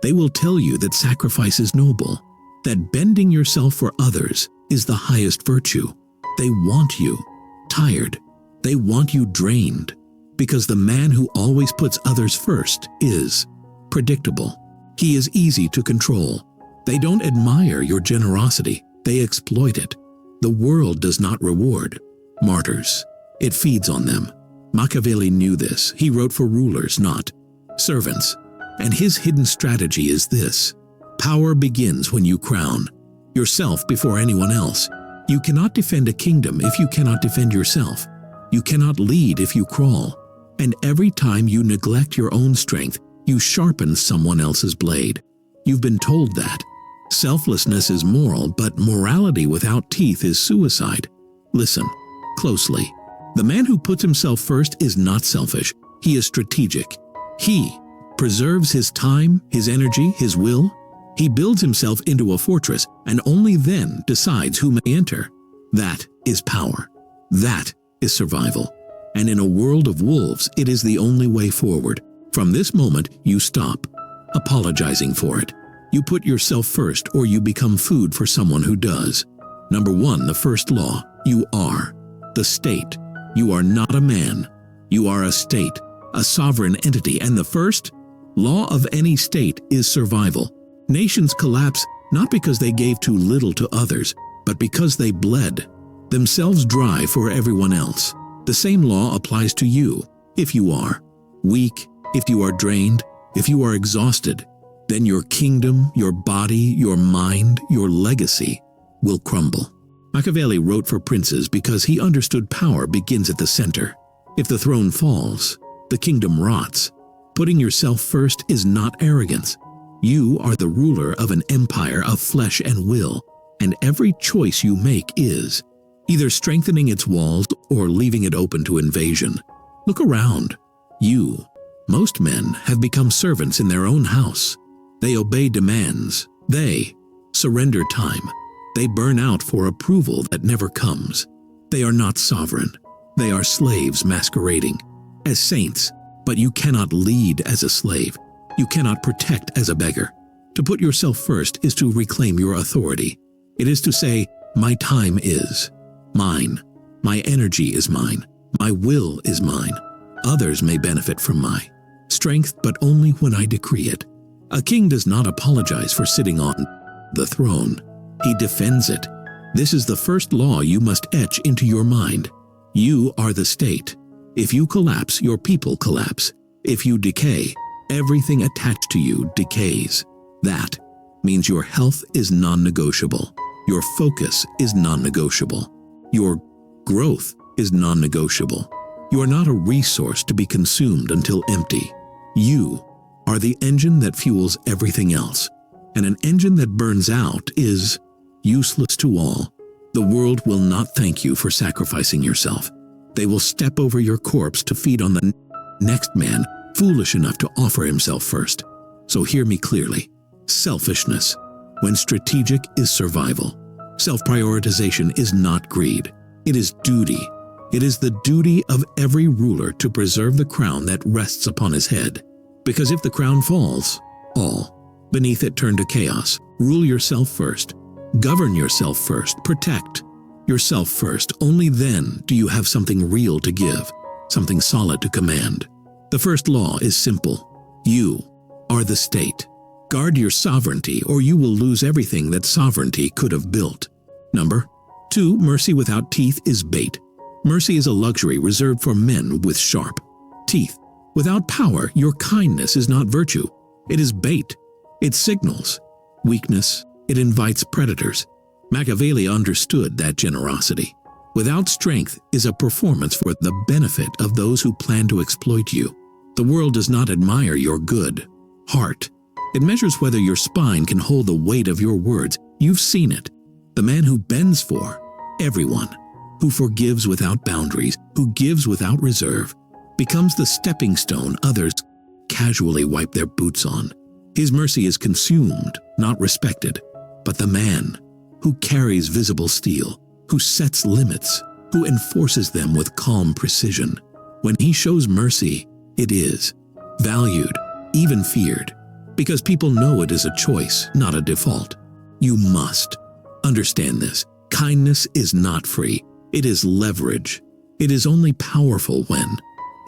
They will tell you that sacrifice is noble, that bending yourself for others is the highest virtue. They want you tired. They want you drained, because the man who always puts others first is predictable. He is easy to control. They don't admire your generosity. They exploit it. The world does not reward martyrs. It feeds on them. Machiavelli knew this. He wrote for rulers, not servants. And his hidden strategy is this: power begins when you crown yourself before anyone else. You cannot defend a kingdom if you cannot defend yourself. You cannot lead if you crawl. And every time you neglect your own strength, you sharpen someone else's blade. You've been told that selflessness is moral, but morality without teeth is suicide. Listen closely. The man who puts himself first is not selfish. He is strategic. He preserves his time, his energy, his will. He builds himself into a fortress and only then decides who may enter. That is power. That is survival. And in a world of wolves, it is the only way forward. From this moment, you stop apologizing for it. You put yourself first, or you become food for someone who does. Number 1, the first law: you are the state. You are not a man. You are a state, a sovereign entity, and the first law of any state is survival. Nations collapse not because they gave too little to others, but because they bled themselves dry for everyone else. The same law applies to you. If you are weak, if you are drained, if you are exhausted, then your kingdom, your body, your mind, your legacy will crumble. Machiavelli wrote for princes because he understood power begins at the center. If the throne falls, the kingdom rots. Putting yourself first is not arrogance. You are the ruler of an empire of flesh and will, and every choice you make is either strengthening its walls or leaving it open to invasion. Look around. Most men have become servants in their own house. They obey demands. They surrender time. They burn out for approval that never comes. They are not sovereign. They are slaves masquerading as saints, but you cannot lead as a slave. You cannot protect as a beggar. To put yourself first is to reclaim your authority. It is to say, my time is mine. My energy is mine. My will is mine. Others may benefit from my strength, but only when I decree it. A king does not apologize for sitting on the throne. He defends it. This is the first law you must etch into your mind. You are the state. If you collapse, your people collapse. If you decay, everything attached to you decays. That means your health is non-negotiable. Your focus is non-negotiable. Your growth is non-negotiable. You are not a resource to be consumed until empty. You are the engine that fuels everything else. And an engine that burns out is useless to all. The world will not thank you for sacrificing yourself. They will step over your corpse to feed on the next man foolish enough to offer himself first. So hear me clearly. Selfishness, when strategic, is survival. Self-prioritization is not greed. It is duty. It is the duty of every ruler to preserve the crown that rests upon his head. Because if the crown falls, all beneath it turn to chaos. Rule yourself first. Govern yourself first. Protect yourself first. Only then do you have something real to give, something solid to command. The first law is simple. You are the state. Guard your sovereignty, or you will lose everything that sovereignty could have built. Number 2, mercy without teeth is bait. Mercy is a luxury reserved for men with sharp teeth. Without power, your kindness is not virtue. It is bait. It signals weakness. It invites predators. Machiavelli understood that generosity. Without strength is a performance for the benefit of those who plan to exploit you. The world does not admire your good heart. It measures whether your spine can hold the weight of your words. You've seen it. The man who bends for everyone, who forgives without boundaries, who gives without reserve, becomes the stepping stone others casually wipe their boots on. His mercy is consumed, not respected. But the man who carries visible steel, who sets limits, who enforces them with calm precision, when he shows mercy, it is valued, even feared, because people know it is a choice, not a default. You must understand this. Kindness is not free. It is leverage. It is only powerful when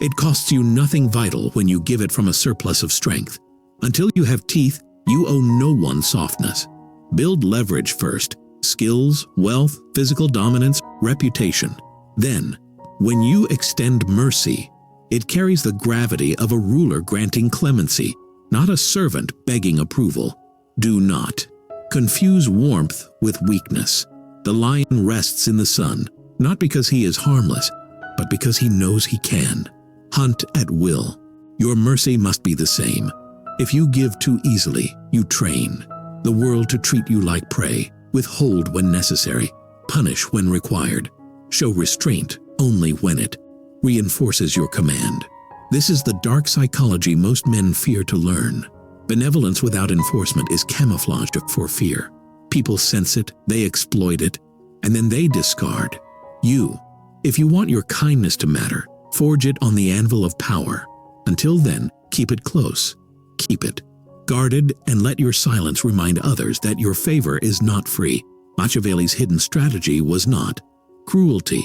it costs you nothing vital when you give it from a surplus of strength. Until you have teeth, you owe no one softness. Build leverage first: skills, wealth, physical dominance, reputation. Then, when you extend mercy, it carries the gravity of a ruler granting clemency, not a servant begging approval. Do not confuse warmth with weakness. The lion rests in the sun, not because he is harmless, but because he knows he can. Hunt at will. Your mercy must be the same. If you give too easily, you train the world to treat you like prey. Withhold when necessary. Punish when required. Show restraint only when it reinforces your command. This is the dark psychology most men fear to learn. Benevolence without enforcement is camouflage for fear. People sense it, they exploit it, and then they discard you. If you want your kindness to matter, forge it on the anvil of power. Until then, keep it close. Keep it guarded, and let your silence remind others that your favor is not free. Machiavelli's hidden strategy was not cruelty.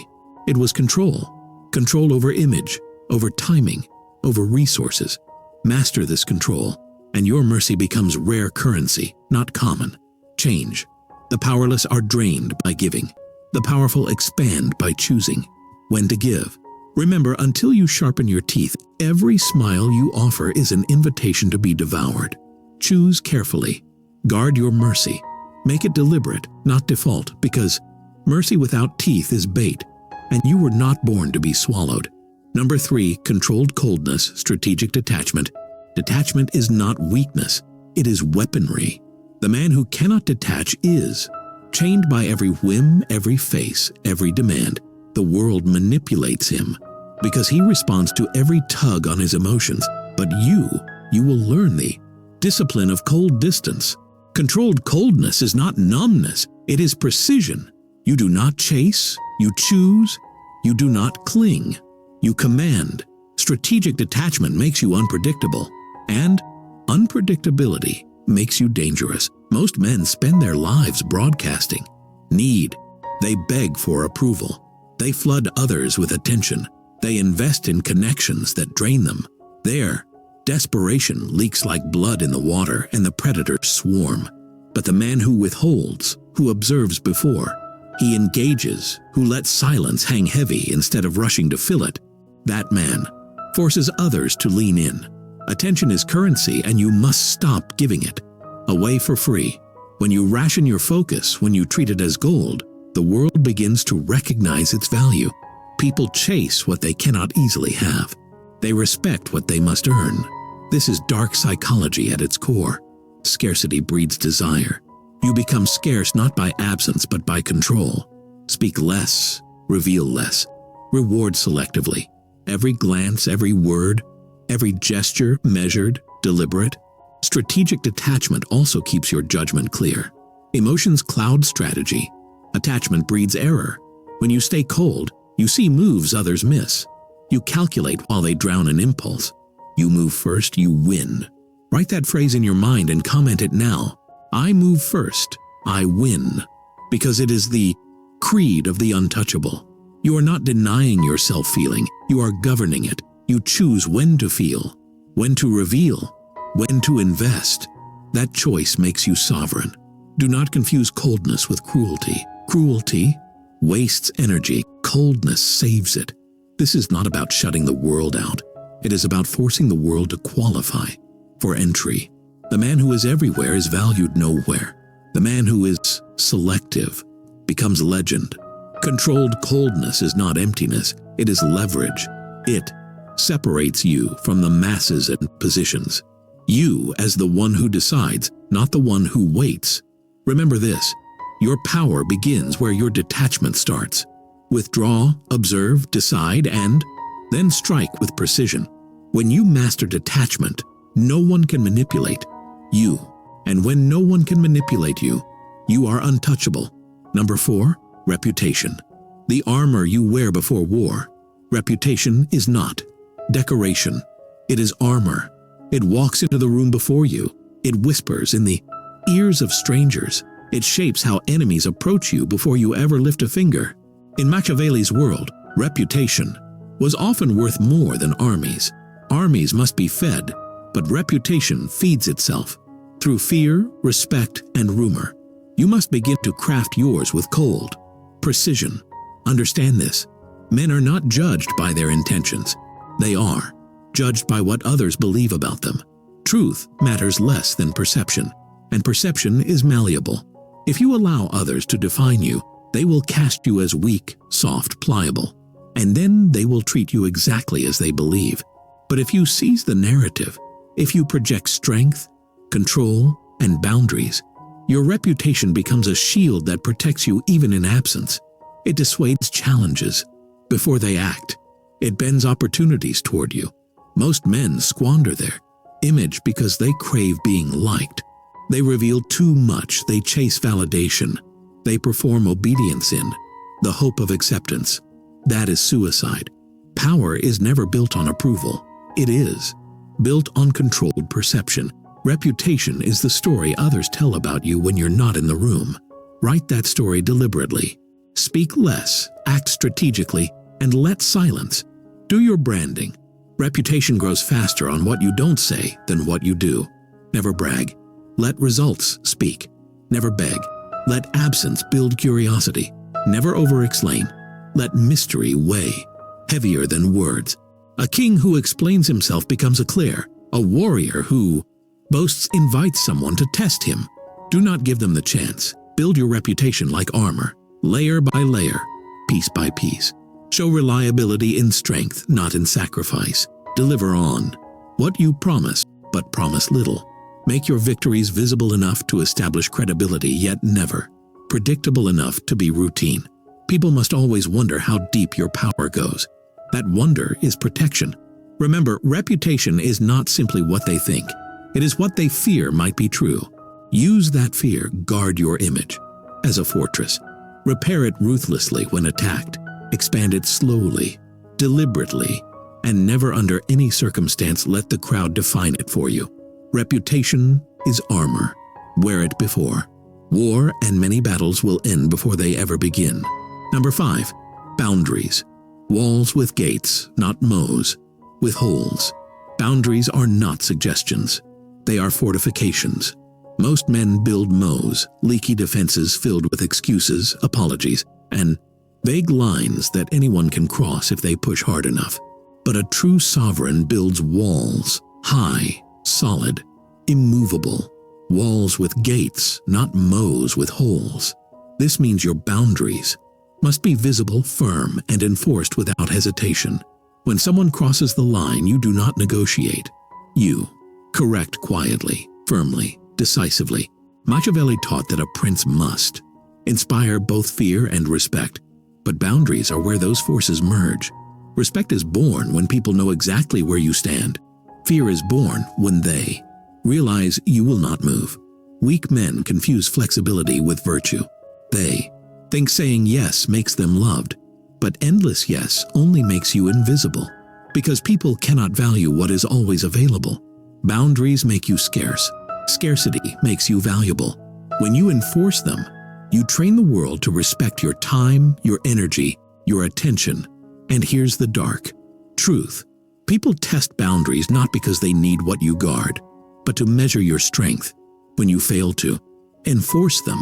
It was control. Control over image, over timing, over resources. Master this control, and your mercy becomes rare currency, not common. Change. The powerless are drained by giving. The powerful expand by choosing when to give. Remember, until you sharpen your teeth, every smile you offer is an invitation to be devoured. Choose carefully. Guard your mercy. Make it deliberate, not default, because mercy without teeth is bait, and you were not born to be swallowed. Number 3, controlled coldness, strategic detachment. Detachment is not weakness, it is weaponry. The man who cannot detach is chained by every whim, every face, every demand. The world manipulates him because he responds to every tug on his emotions. But you will learn the discipline of cold distance. Controlled coldness is not numbness, it is precision. You do not chase, you choose, you do not cling, you command. Strategic detachment makes you unpredictable, and unpredictability makes you dangerous. Most men spend their lives broadcasting need. They beg for approval. They flood others with attention. They invest in connections that drain them. Their desperation leaks like blood in the water, and the predators swarm. But the man who withholds, who observes before, he engages, who lets silence hang heavy instead of rushing to fill it, that man forces others to lean in. Attention is currency, and you must stop giving it away for free. When you ration your focus, when you treat it as gold, the world begins to recognize its value. People chase what they cannot easily have. They respect what they must earn. This is dark psychology at its core. Scarcity breeds desire. You become scarce not by absence but by control. Speak less, reveal less, reward selectively. Every glance, every word, every gesture measured, deliberate. Strategic detachment also keeps your judgment clear. Emotions cloud strategy. Attachment breeds error. When you stay cold, you see moves others miss. You calculate while they drown in impulse. You move first, you win. Write that phrase in your mind and comment it now. I move first, I win. Because it is the creed of the untouchable. You are not denying your self-feeling, you are governing it. You choose when to feel, when to reveal, when to invest. That choice makes you sovereign. Do not confuse coldness with cruelty. Cruelty wastes energy, coldness saves it. This is not about shutting the world out. It is about forcing the world to qualify for entry. The man who is everywhere is valued nowhere. The man who is selective becomes legend. Controlled coldness is not emptiness, it is leverage. It separates you from the masses and positions. You as the one who decides, not the one who waits. Remember this, your power begins where your detachment starts. Withdraw, observe, decide, and then strike with precision. When you master detachment, no one can manipulate you. And when no one can manipulate you, you are untouchable. Number 4, reputation. The armor you wear before war. Reputation is not decoration. It is armor. It walks into the room before you. It whispers in the ears of strangers. It shapes how enemies approach you before you ever lift a finger. In Machiavelli's world, reputation was often worth more than armies. Armies must be fed, but reputation feeds itself through fear, respect, and rumor. You must begin to craft yours with cold precision. Understand this. Men are not judged by their intentions. They are judged by what others believe about them. Truth matters less than perception, and perception is malleable. If you allow others to define you, they will cast you as weak, soft, pliable, and then they will treat you exactly as they believe. But if you seize the narrative, if you project strength, control, and boundaries, your reputation becomes a shield that protects you even in absence. It dissuades challenges before they act. It bends opportunities toward you. Most men squander their image because they crave being liked. They reveal too much. They chase validation. They perform obedience in the hope of acceptance. That is suicide. Power is never built on approval. It is built on controlled perception. Reputation is the story others tell about you when you're not in the room. Write that story deliberately. Speak less, act strategically, and let silence do your branding. Reputation grows faster on what you don't say than what you do. Never brag. Let results speak. Never beg. Let absence build curiosity. Never over-explain. Let mystery weigh heavier than words. A king who explains himself becomes a clear. A warrior who boasts invites someone to test him. Do not give them the chance. Build your reputation like armor, layer by layer, piece by piece. Show reliability in strength, not in sacrifice. Deliver on what you promise, but promise little. Make your victories visible enough to establish credibility, yet never predictable enough to be routine. People must always wonder how deep your power goes. That wonder is protection. Remember, reputation is not simply what they think. It is what they fear might be true. Use that fear, guard your image as a fortress. Repair it ruthlessly when attacked. Expand it slowly, deliberately, and never under any circumstance let the crowd define it for you. Reputation is armor. Wear it before. War and many battles will end before they ever begin. Number 5. Boundaries. Walls with gates, not mows with holes. Boundaries are not suggestions. They are fortifications. Most men build mows, leaky defenses filled with excuses, apologies, and vague lines that anyone can cross if they push hard enough. But a true sovereign builds walls, high, solid, immovable. Walls with gates, not mows with holes. This means your boundaries must be visible, firm, and enforced without hesitation. When someone crosses the line, you do not negotiate. You correct quietly, firmly, decisively. Machiavelli taught that a prince must inspire both fear and respect, but boundaries are where those forces merge. Respect is born when people know exactly where you stand. Fear is born when they realize you will not move. Weak men confuse flexibility with virtue. They think saying yes makes them loved, but endless yes only makes you invisible, because people cannot value what is always available. Boundaries make you scarce. Scarcity makes you valuable. When you enforce them, you train the world to respect your time, your energy, your attention. And here's the dark truth. People test boundaries not because they need what you guard, but to measure your strength. When you fail to enforce them,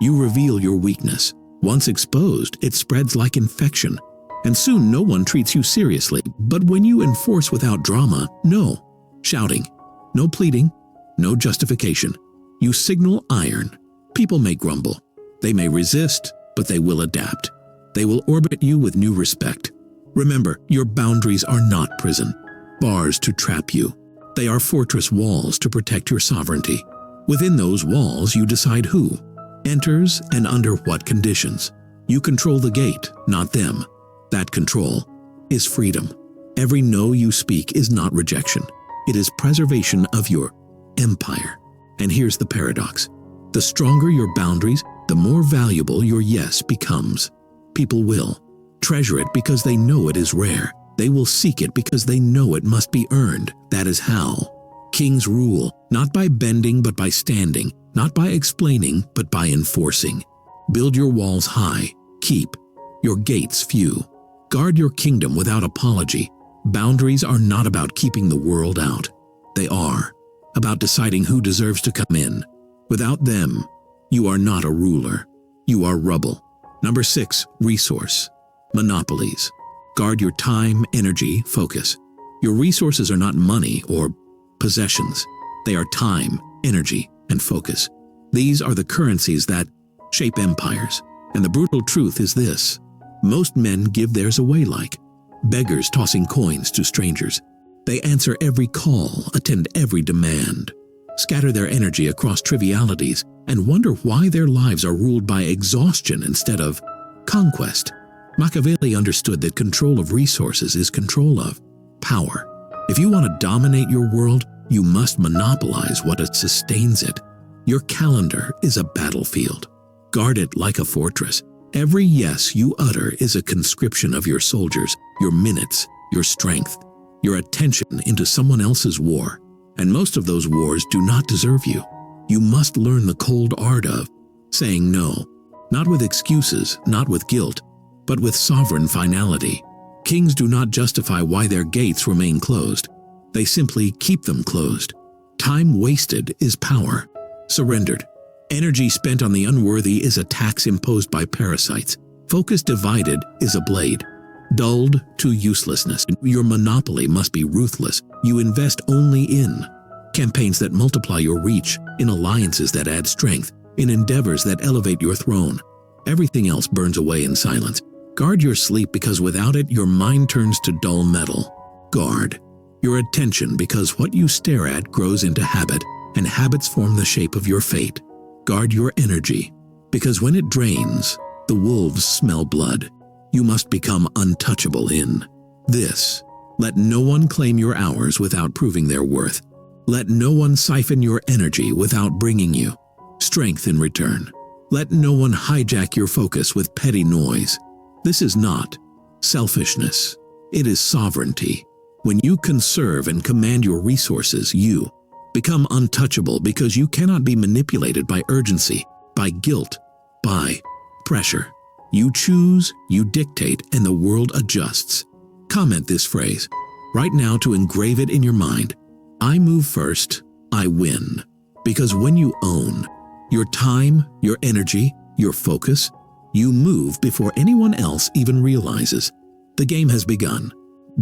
you reveal your weakness. Once exposed, it spreads like infection, and soon no one treats you seriously. But when you enforce without drama, no shouting, no pleading, no justification, you signal iron. People may grumble, they may resist, but they will adapt. They will orbit you with new respect. Remember, your boundaries are not prison, bars to trap you. They are fortress walls to protect your sovereignty. Within those walls, you decide who enters and under what conditions. You control the gate, not them. That control is freedom. Every no you speak is not rejection. It is preservation of your empire. And here's the paradox. The stronger your boundaries, the more valuable your yes becomes. People will treasure it because they know it is rare. They will seek it because they know it must be earned. That is how Kings rule, not by bending but by standing, not by explaining but by enforcing. Build your walls high, keep your gates few. Guard your kingdom without apology. Boundaries are not about keeping the world out. They are about deciding who deserves to come in. Without them, you are not a ruler. You are rubble. Number 6, resource. Monopolies. Guard your time, energy, focus. Your resources are not money or possessions. They are time, energy, and focus. These are the currencies that shape empires. And the brutal truth is this: most men give theirs away like beggars tossing coins to strangers. They answer every call, attend every demand, scatter their energy across trivialities, and wonder why their lives are ruled by exhaustion instead of conquest. Machiavelli understood that control of resources is control of power. If you want to dominate your world, you must monopolize what sustains it. Your calendar is a battlefield. Guard it like a fortress. Every yes you utter is a conscription of your soldiers, your minutes, your strength, your attention into someone else's war. And most of those wars do not deserve you. You must learn the cold art of saying no, not with excuses, not with guilt, but with sovereign finality. Kings do not justify why their gates remain closed. They simply keep them closed. Time wasted is power surrendered. Energy spent on the unworthy is a tax imposed by parasites. Focus divided is a blade, dulled to uselessness. Your monopoly must be ruthless. You invest only in campaigns that multiply your reach, in alliances that add strength, in endeavors that elevate your throne. Everything else burns away in silence. Guard your sleep, because without it your mind turns to dull metal. Guard your attention, because what you stare at grows into habit, and habits form the shape of your fate. Guard your energy, because when it drains, the wolves smell blood. You must become untouchable in this. Let no one claim your hours without proving their worth. Let no one siphon your energy without bringing you strength in return. Let no one hijack your focus with petty noise. This is not selfishness. It is sovereignty. When you conserve and command your resources, you become untouchable, because you cannot be manipulated by urgency, by guilt, by pressure. You choose, you dictate, and the world adjusts. Comment this phrase right now to engrave it in your mind. I move first, I win. Because when you own your time, your energy, your focus, you move before anyone else even realizes. The game has begun.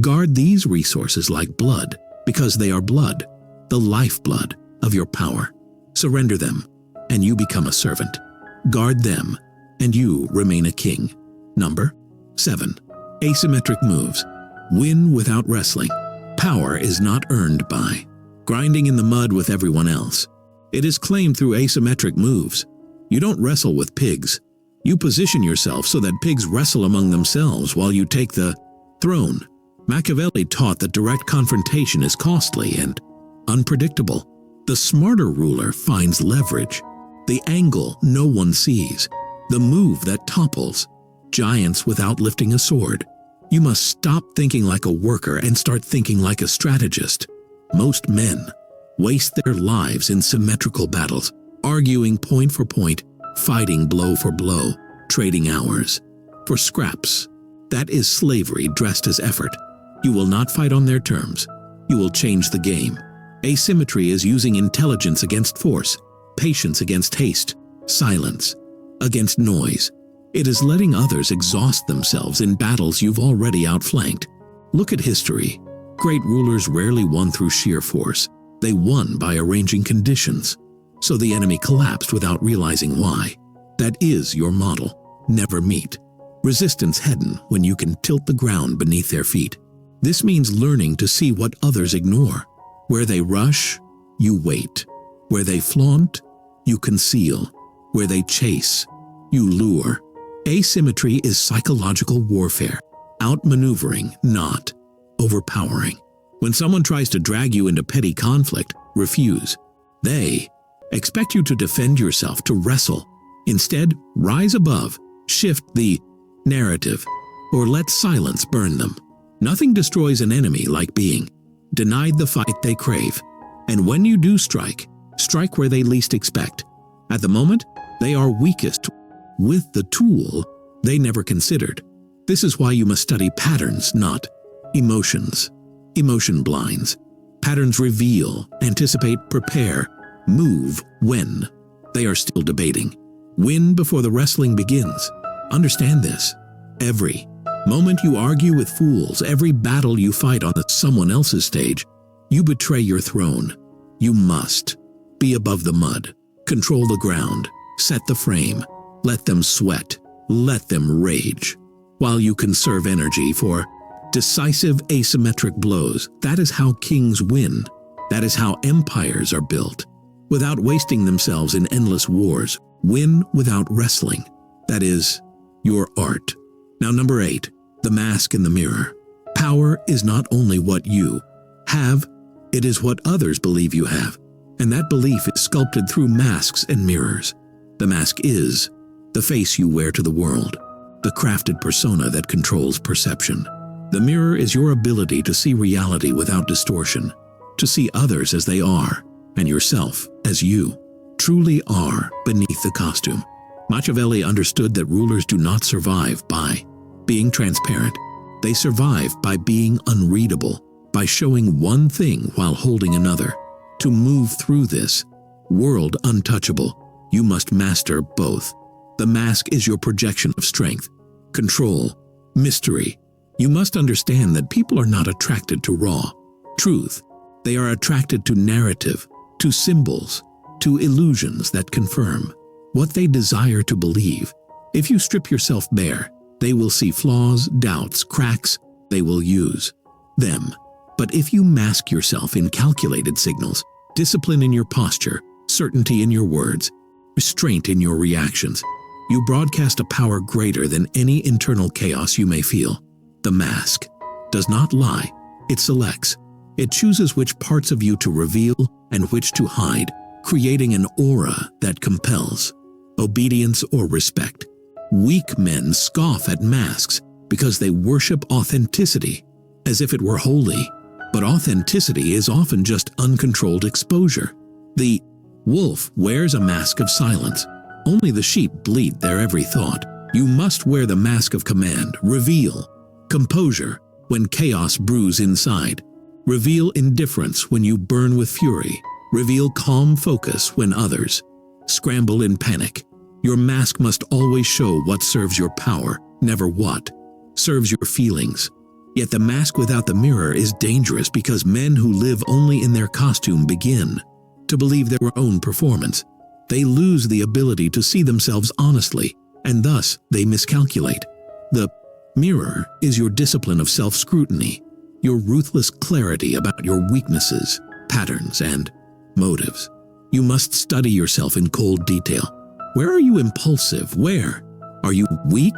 Guard these resources like blood, because they are blood, the lifeblood of your power. Surrender them, and you become a servant. Guard them, and you remain a king. Number 7. Asymmetric moves. Win without wrestling. Power is not earned by grinding in the mud with everyone else. It is claimed through asymmetric moves. You don't wrestle with pigs. You position yourself so that pigs wrestle among themselves while you take the throne. Machiavelli taught that direct confrontation is costly and unpredictable. The smarter ruler finds leverage, the angle no one sees, the move that topples giants without lifting a sword. You must stop thinking like a worker and start thinking like a strategist. Most men waste their lives in symmetrical battles, arguing point for point, fighting blow for blow, trading hours for scraps. That is slavery dressed as effort. You will not fight on their terms. You will change the game. Asymmetry is using intelligence against force, patience against haste, silence against noise. It is letting others exhaust themselves in battles you've already outflanked. Look at history. Great rulers rarely won through sheer force. They won by arranging conditions, so the enemy collapsed without realizing why. That is your model. Never meet resistance head-on when you can tilt the ground beneath their feet. This means learning to see what others ignore. Where they rush, you wait. Where they flaunt, you conceal. Where they chase, you lure. Asymmetry is psychological warfare, outmaneuvering, not overpowering. When someone tries to drag you into petty conflict, refuse. They expect you to defend yourself, to wrestle. Instead, rise above, shift the narrative, or let silence burn them. Nothing destroys an enemy like being denied the fight they crave. And when you do strike, strike where they least expect. At the moment, they are weakest with the tool they never considered. This is why you must study patterns, not emotions. Emotion blinds. Patterns reveal, anticipate, prepare, move when. They are still debating. Win before the wrestling begins. Understand this. Every moment you argue with fools, every battle you fight on someone else's stage, you betray your throne. You must be above the mud, control the ground, set the frame, let them sweat, let them rage, while you conserve energy for decisive asymmetric blows. That is how kings win. That is how empires are built. Without wasting themselves in endless wars, win without wrestling. That is your art. Now, number 8, the mask in the mirror. Power is not only what you have, it is what others believe you have. And that belief is sculpted through masks and mirrors. The mask is the face you wear to the world, the crafted persona that controls perception. The mirror is your ability to see reality without distortion, to see others as they are, and yourself as you truly are beneath the costume. Machiavelli understood that rulers do not survive by being transparent. They survive by being unreadable, by showing one thing while holding another. To move through this world untouchable, you must master both. The mask is your projection of strength, control, mystery. You must understand that people are not attracted to raw truth. They are attracted to narrative, to symbols, to illusions that confirm what they desire to believe. If you strip yourself bare, they will see flaws, doubts, cracks. They will use them. But if you mask yourself in calculated signals, discipline in your posture, certainty in your words, restraint in your reactions, you broadcast a power greater than any internal chaos you may feel. The mask does not lie. It selects. It chooses which parts of you to reveal and which to hide, creating an aura that compels obedience or respect. Weak men scoff at masks because they worship authenticity as if it were holy. But authenticity is often just uncontrolled exposure. The wolf wears a mask of silence. Only the sheep bleat their every thought. You must wear the mask of command, reveal composure when chaos brews inside. Reveal indifference when you burn with fury. Reveal calm focus when others scramble in panic. Your mask must always show what serves your power, never what serves your feelings. Yet the mask without the mirror is dangerous because men who live only in their costume begin to believe their own performance. They lose the ability to see themselves honestly, and thus they miscalculate. The mirror is your discipline of self-scrutiny, your ruthless clarity about your weaknesses, patterns, and motives. You must study yourself in cold detail. Where are you impulsive? Where are you weak?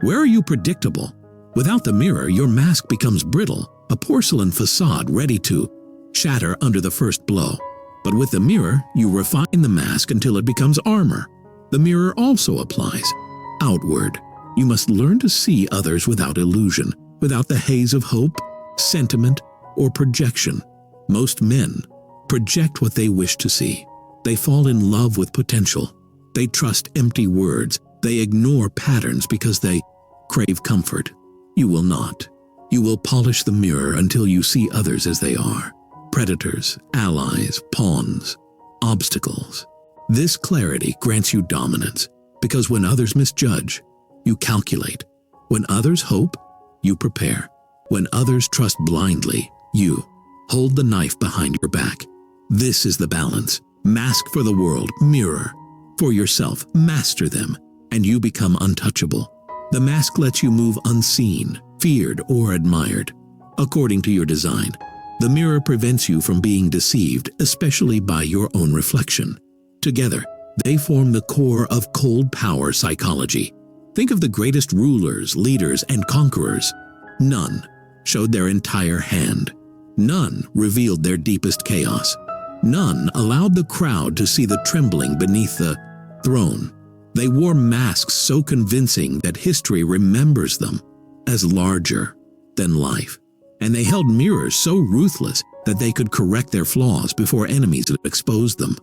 Where are you predictable? Without the mirror, your mask becomes brittle, a porcelain facade ready to shatter under the first blow. But with the mirror, you refine the mask until it becomes armor. The mirror also applies outward. You must learn to see others without illusion, without the haze of hope, sentiment, or projection. Most men project what they wish to see. They fall in love with potential. They trust empty words. They ignore patterns because they crave comfort. You will not. You will polish the mirror until you see others as they are. Predators, allies, pawns, obstacles. This clarity grants you dominance, because when others misjudge, you calculate. When others hope, you prepare. When others trust blindly, you hold the knife behind your back. This is the balance. Mask for the world, mirror for yourself. Master them, and you become untouchable. The mask lets you move unseen, feared, or admired, according to your design. The mirror prevents you from being deceived, especially by your own reflection. Together, they form the core of cold power psychology. Think of the greatest rulers, leaders, and conquerors. None showed their entire hand. None revealed their deepest chaos. None allowed the crowd to see the trembling beneath the throne. They wore masks so convincing that history remembers them as larger than life. And they held mirrors so ruthless that they could correct their flaws before enemies had exposed them.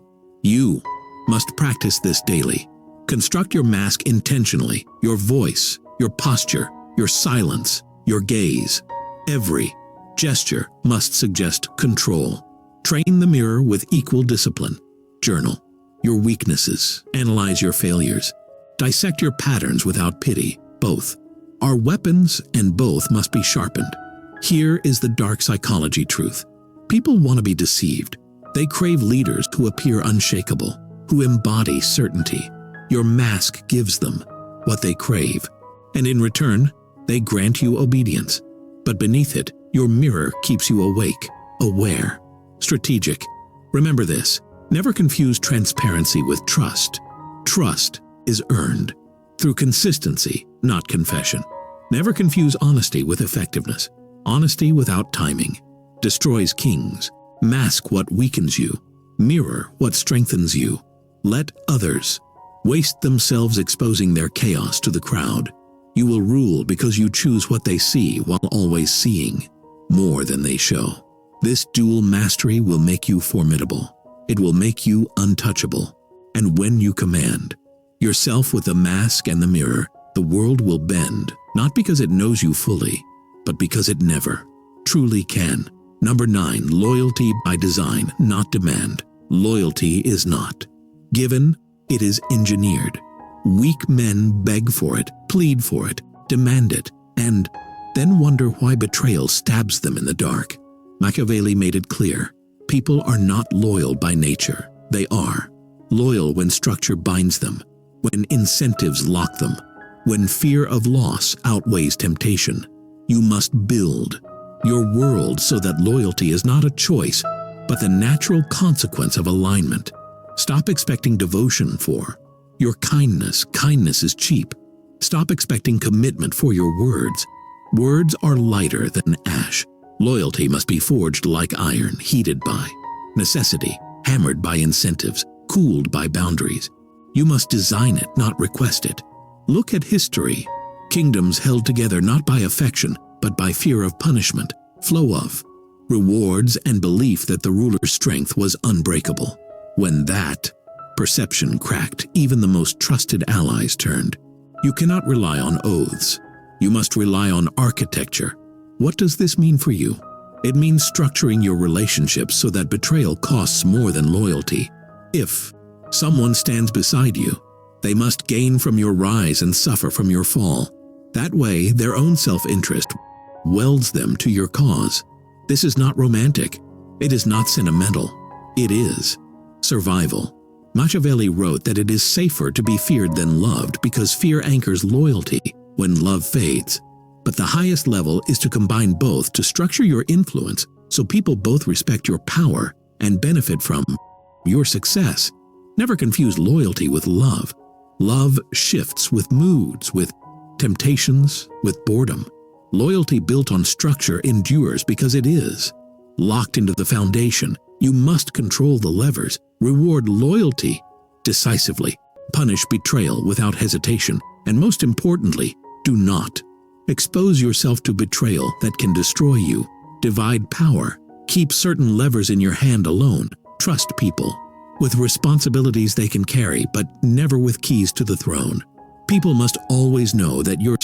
You must practice this daily. Construct your mask intentionally, your voice, your posture, your silence, your gaze. Every gesture must suggest control. Train the mirror with equal discipline. Journal your weaknesses, analyze your failures. Dissect your patterns without pity. Both are weapons and both must be sharpened. Here is the dark psychology truth. People want to be deceived. They crave leaders who appear unshakable, who embody certainty. Your mask gives them what they crave, and in return, they grant you obedience. But beneath it, your mirror keeps you awake, aware, strategic. Remember this, never confuse transparency with trust. Trust is earned through consistency, not confession. Never confuse honesty with effectiveness. Honesty without timing destroys kings. Mask what weakens you. Mirror what strengthens you. Let others waste themselves exposing their chaos to the crowd. You will rule because you choose what they see while always seeing more than they show. This dual mastery will make you formidable. It will make you untouchable. And when you command yourself with the mask and the mirror, the world will bend, not because it knows you fully, but because it never truly can. Number 9, loyalty by design, not demand. Loyalty is not given, it is engineered. Weak men beg for it, plead for it, demand it, and then wonder why betrayal stabs them in the dark. Machiavelli made it clear, people are not loyal by nature. They are loyal when structure binds them, when incentives lock them, when fear of loss outweighs temptation. You must build your world so that loyalty is not a choice, but the natural consequence of alignment. Stop expecting devotion for your kindness. Kindness is cheap. Stop expecting commitment for your words. Words are lighter than ash. Loyalty must be forged like iron, heated by necessity, hammered by incentives, cooled by boundaries. You must design it, not request it. Look at history. Kingdoms held together not by affection, but by fear of punishment, flow of rewards, and belief that the ruler's strength was unbreakable. When that perception cracked, even the most trusted allies turned. You cannot rely on oaths. You must rely on architecture. What does this mean for you? It means structuring your relationships so that betrayal costs more than loyalty. If someone stands beside you, they must gain from your rise and suffer from your fall. That way, their own self-interest welds them to your cause. This is not romantic. It is not sentimental. It is survival. Machiavelli wrote that it is safer to be feared than loved because fear anchors loyalty when love fades. But the highest level is to combine both to structure your influence so people both respect your power and benefit from your success. Never confuse loyalty with love. Love shifts with moods, with temptations, with boredom. Loyalty built on structure endures because it is locked into the foundation. You must control the levers, reward loyalty decisively, punish betrayal without hesitation, and most importantly, do not expose yourself to betrayal that can destroy you. Divide power. Keep certain levers in your hand alone. Trust people with responsibilities they can carry, but never with keys to the throne. People must always know that your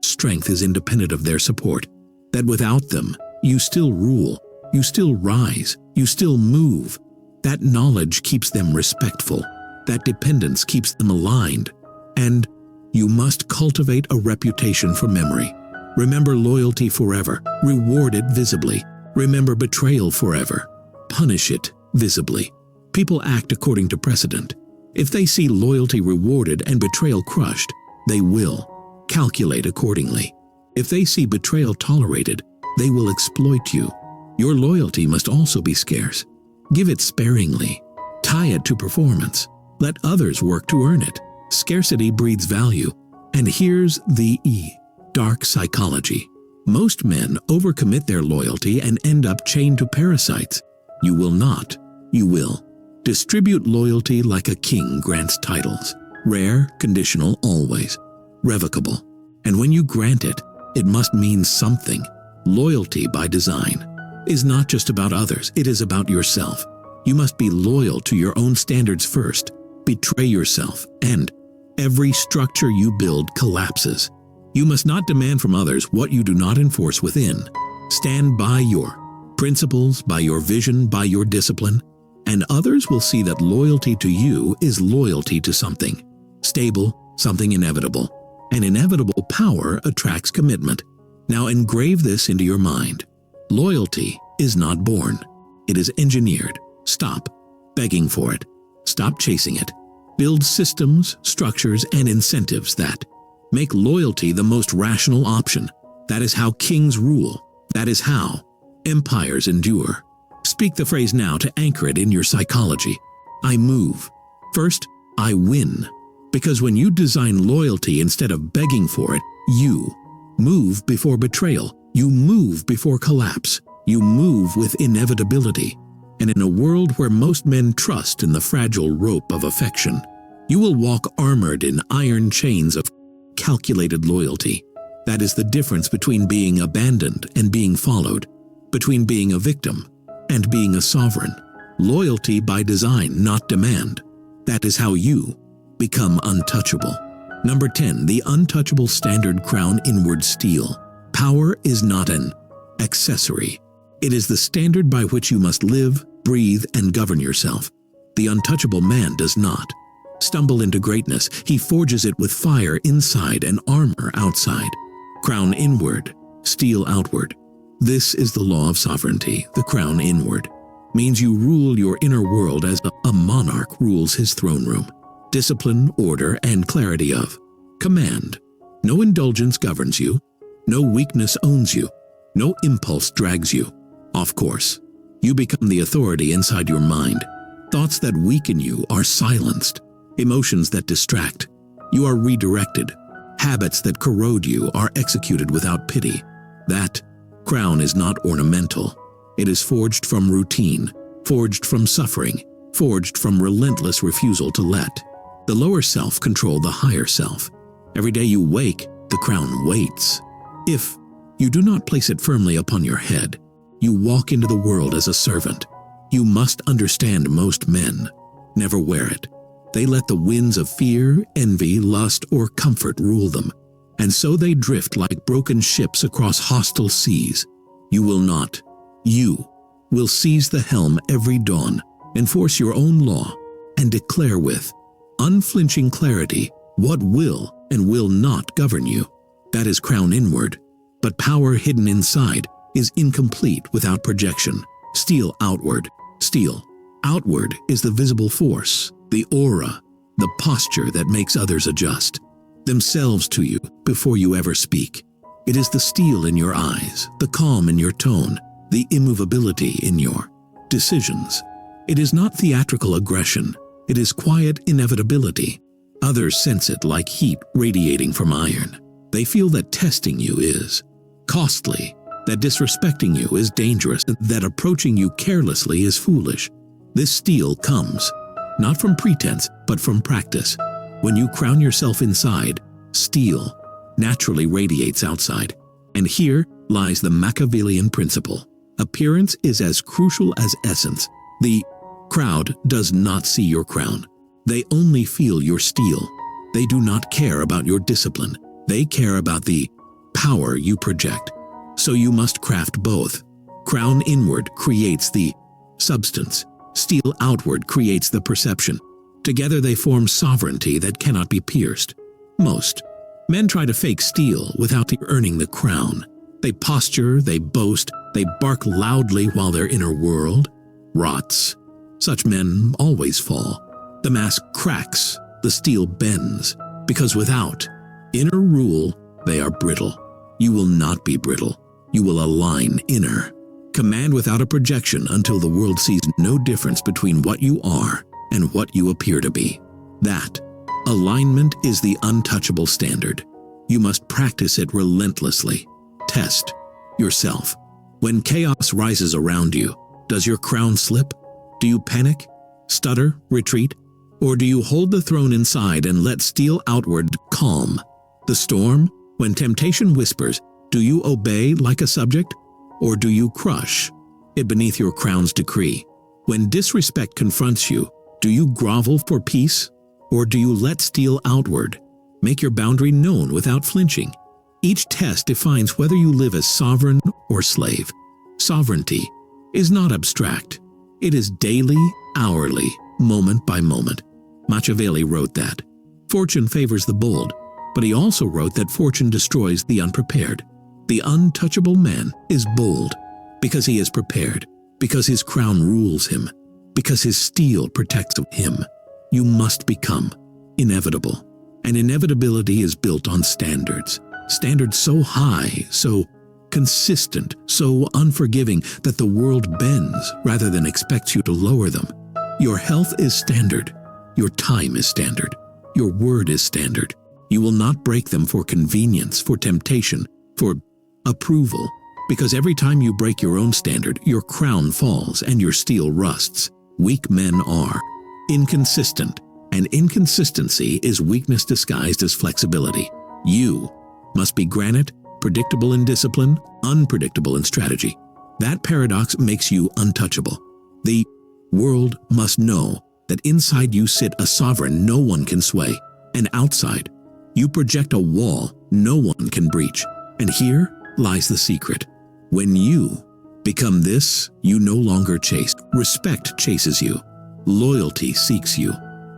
strength is independent of their support, that without them, you still rule, you still rise, you still move. That knowledge keeps them respectful. That dependence keeps them aligned. And you must cultivate a reputation for memory. Remember loyalty forever. Reward it visibly. Remember betrayal forever. Punish it visibly. People act according to precedent. If they see loyalty rewarded and betrayal crushed, they will calculate accordingly. If they see betrayal tolerated, they will exploit you. Your loyalty must also be scarce. Give it sparingly. Tie it to performance. Let others work to earn it. Scarcity breeds value. And here's the dark psychology. Most men overcommit their loyalty and end up chained to parasites. You will not. You will. Distribute loyalty like a king grants titles. Rare, conditional, always. Revocable. And when you grant it, it must mean something. Loyalty by design. is not just about others, it is about yourself. You must be loyal to your own standards first, betray yourself, and every structure you build collapses. You must not demand from others what you do not enforce within. Stand by your principles, by your vision, by your discipline, and others will see that loyalty to you is loyalty to something stable, something inevitable. And inevitable power attracts commitment. Now engrave this into your mind. Loyalty is not born. It is engineered. Stop begging for it. Stop chasing it. Build systems, structures, and incentives that make loyalty the most rational option. That is how kings rule. That is how empires endure. Speak the phrase now to anchor it in your psychology. I move. First, I win. Because when you design loyalty instead of begging for it, you move before betrayal. You move before collapse. You move with inevitability. And in a world where most men trust in the fragile rope of affection, you will walk armored in iron chains of calculated loyalty. That is the difference between being abandoned and being followed, between being a victim and being a sovereign. Loyalty by design, not demand. That is how you become untouchable. Number 10, the untouchable standard crown inward steel. Power is not an accessory. It is the standard by which you must live, breathe, and govern yourself. The untouchable man does not stumble into greatness. He forges it with fire inside and armor outside. Crown inward, steel outward. This is the law of sovereignty. The crown inward means you rule your inner world as a monarch rules his throne room. Discipline, order, and clarity of command. No indulgence governs you. No weakness owns you. No impulse drags you off course. You become the authority inside your mind. Thoughts that weaken you are silenced. Emotions that distract you are redirected. Habits that corrode you are executed without pity. That crown is not ornamental. It is forged from routine, forged from suffering, forged from relentless refusal to let the lower self control the higher self. Every day you wake, the crown waits. If you do not place it firmly upon your head, you walk into the world as a servant. You must understand most men never wear it. They let the winds of fear, envy, lust, or comfort rule them, and so they drift like broken ships across hostile seas. You will not. You will seize the helm every dawn, enforce your own law, and declare with unflinching clarity what will and will not govern you. That is crown inward, but power hidden inside is incomplete without projection. Steel outward. Steel outward is the visible force, the aura, the posture that makes others adjust themselves to you before you ever speak. It is the steel in your eyes, the calm in your tone, the immovability in your decisions. It is not theatrical aggression. It is quiet inevitability. Others sense it like heat radiating from iron. They feel that testing you is costly, that disrespecting you is dangerous, that approaching you carelessly is foolish. This steel comes not from pretense, but from practice. When you crown yourself inside, steel naturally radiates outside. And here lies the Machiavellian principle. Appearance is as crucial as essence. The crowd does not see your crown. They only feel your steel. They do not care about your discipline. They care about the power you project. So you must craft both. Crown inward creates the substance. Steel outward creates the perception. Together they form sovereignty that cannot be pierced. Most men try to fake steel without earning the crown. They posture, they boast, they bark loudly while their inner world rots. Such men always fall. The mask cracks, the steel bends, because without inner rule, they are brittle. You will not be brittle. You will align inner. Command without a projection until the world sees no difference between what you are and what you appear to be. That alignment is the untouchable standard. You must practice it relentlessly. Test yourself. When chaos rises around you, does your crown slip? Do you panic, stutter, retreat? Or do you hold the throne inside and let steel outward calm the storm? When temptation whispers, do you obey like a subject? Or do you crush it beneath your crown's decree. When disrespect confronts you, do you grovel for peace? Or do you let steel outward? Make your boundary known without flinching. Each test defines whether you live as sovereign or slave. Sovereignty is not abstract. It is daily, hourly, moment by moment. Machiavelli wrote that. Fortune favors the bold, but he also wrote that fortune destroys the unprepared. The untouchable man is bold because he is prepared, because his crown rules him, because his steel protects him. You must become inevitable. And inevitability is built on standards. Standards so high, so consistent, so unforgiving that the world bends rather than expects you to lower them. Your health is standard. Your time is standard. Your word is standard. You will not break them for convenience, for temptation, for approval. Because every time you break your own standard, your crown falls and your steel rusts. Weak men are inconsistent, and inconsistency is weakness disguised as flexibility. You must be granite, predictable in discipline, unpredictable in strategy. That paradox makes you untouchable. The world must know that inside you sit a sovereign no one can sway, and outside, you project a wall no one can breach. And here lies the secret. When you become this, you no longer chase. Respect chases you. Loyalty seeks you.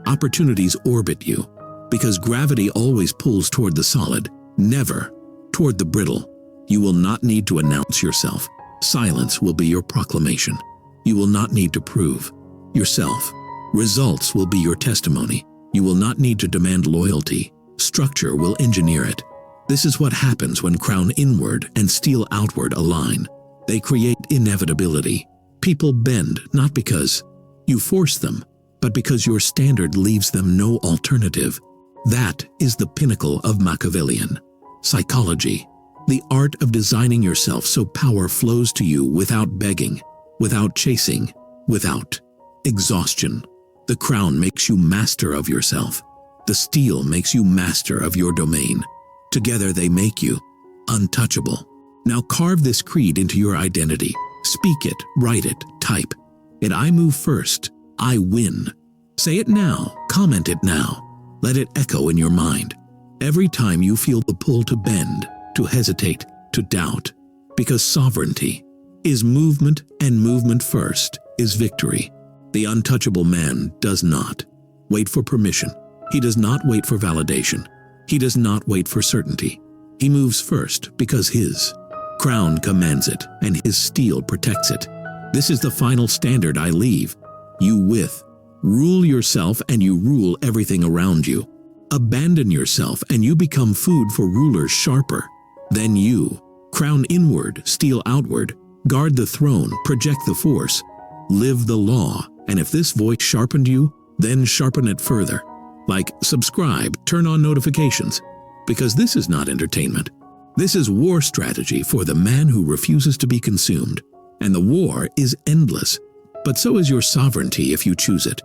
Opportunities orbit you. Because gravity always pulls toward the solid, never toward the brittle. You will not need to announce yourself. Silence will be your proclamation. You will not need to prove yourself. Results will be your testimony. You will not need to demand loyalty. Structure will engineer it. This is what happens when crown inward and steel outward align. They create inevitability. People bend not because you force them, but because your standard leaves them no alternative. That is the pinnacle of Machiavellian psychology, the art of designing yourself so power flows to you without begging, without chasing, without exhaustion. The crown makes you master of yourself. The steel makes you master of your domain. Together they make you untouchable. Now carve this creed into your identity. Speak it, write it, type it. I move first. I win. Say it now. Comment it now. Let it echo in your mind. Every time you feel the pull to bend, to hesitate, to doubt. Because sovereignty is movement, and movement first is victory. The untouchable man does not wait for permission. He does not wait for validation. He does not wait for certainty. He moves first because his crown commands it and his steel protects it. This is the final standard I leave you with. Rule yourself and you rule everything around you. Abandon yourself and you become food for rulers sharper than you. Crown inward, steel outward. Guard the throne, project the force. Live the law, and if this voice sharpened you, then sharpen it further. Like subscribe, turn on notifications, because this is not entertainment. This is war strategy for the man who refuses to be consumed. And the war is endless, but so is your sovereignty if you choose it.